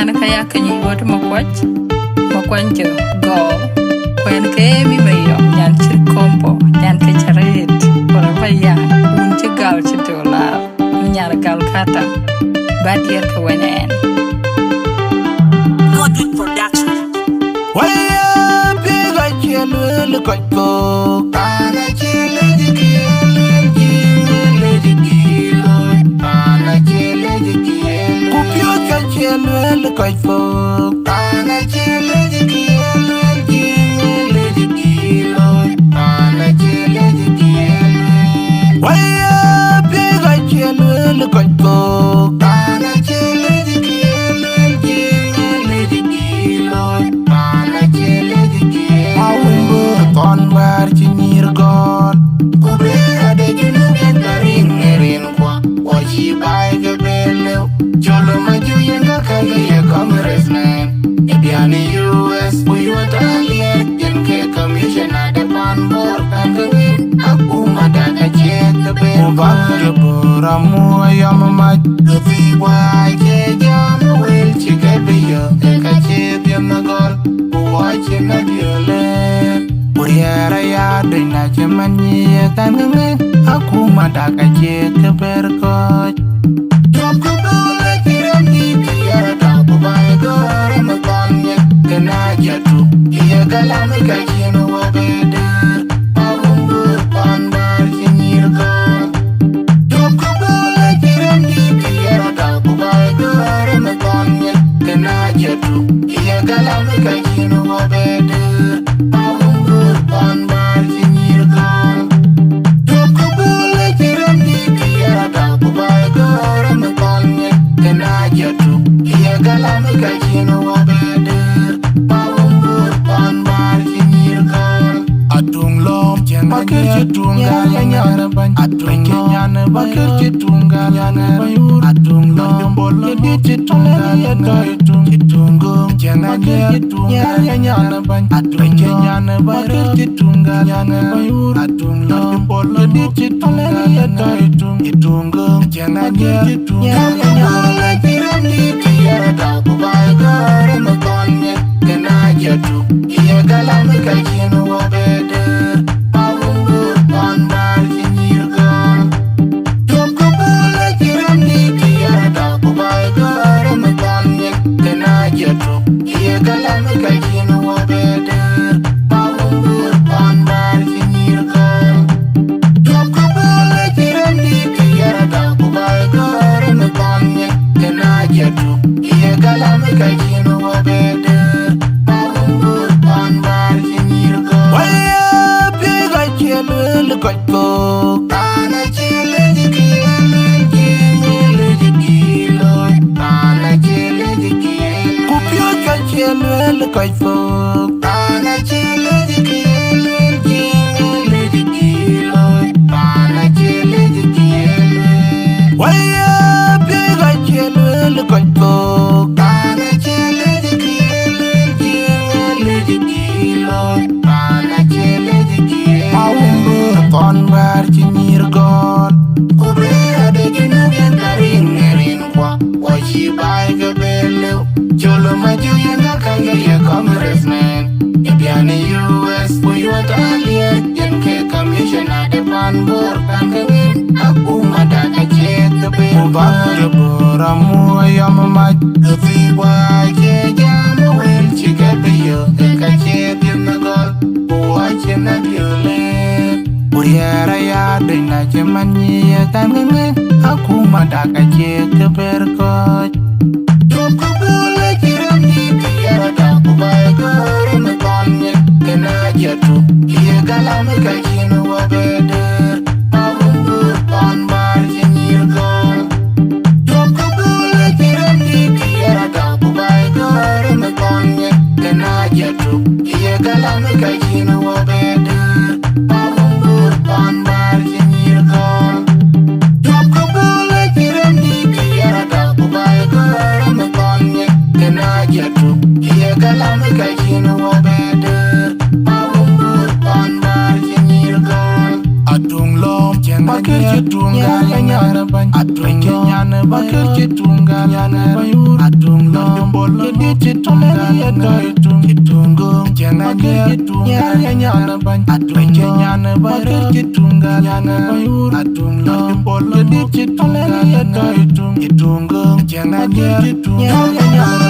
nyan kaya kanyi wot makwanjo gol kwen ke mi mayo nyan chir kombo nyan ke charit ora vaya un chi gal chi dola nyan gal kata badier ke wenen Godwin Production. Waya biga chelu ko kana chele dikilo kana chele dikilo kupyo ka chelu ko kana chele dikilo kana chele dikilo waya biga chelu ko kana chele dikilo kon war ci ñir gon ku be ade junu ben karin ngerin kwa o ci bay ge belew jolo ma ju yenga kay ye congressman e biani US we want alien yen ke commissioner de pan bor kan ngin akuma daga jet be ba de bora mo yam ma de fi wa ke jam wel ci ke be yo ka ci dem na gol wa ci na biole Uriara ya dina cemani tangange aku madaka je keberkot Jom kubule kiram di biar tak kubai gore makonye kena jatuh iya galam kajino wabeder Awungur pandar jenyir god Jom kubule kiram di biar tak kubai gore makonye kena jatuh iya galam kajino wabeder Bakir citunggal nyana ban atung nyana bakir citunggal nyana bayur atung lombol di citunggal nyana citunggung nyana citunggal nyana ban atung nyana bakir citunggal nyana bayur atung lombol di citunggal nyana citunggung nyana citunggal nyana kiram di biar tak kubai gore makonye kena jatuh iya galam kajino wabeder kon war ci ñir god ku be ade junu ben karin ngerin kwa o ci bay ge belew jolo ma ju yenga kay ye congressman e biani US we want alien yen ke commissioner de pan bor kan ngin akuma daga jet be ba de bora mo yam ma de fi wa ke jam wel ci ge be yo ka jet yen gol wa ci na biole Uriara ya dina cemani tangange aku madaka je keberkot Jom kubule kiram di biar tak kubai gore makonye kena jatuh iya galam kajino wabeder Awungur pandar jenyir gol Jom kubule kiram di biar tak kubai gore makonye kena jatuh iya galam kajino wabeder pandar jenyir gol Jom kubule kiram di biar tak kubai gore makonye kena jatuh iya galam kajino wabeder Awungur pandar jenyir gol atung lom bakir citunggal nyana ban atung nyana bakir citunggal nyana bayur atung bolo di chitunga ya doi chitungo jangan ya nyana ban atung nyana ban chitunga nyana ban atung lo bolo di chitunga ya doi chitungo jangan ya nyana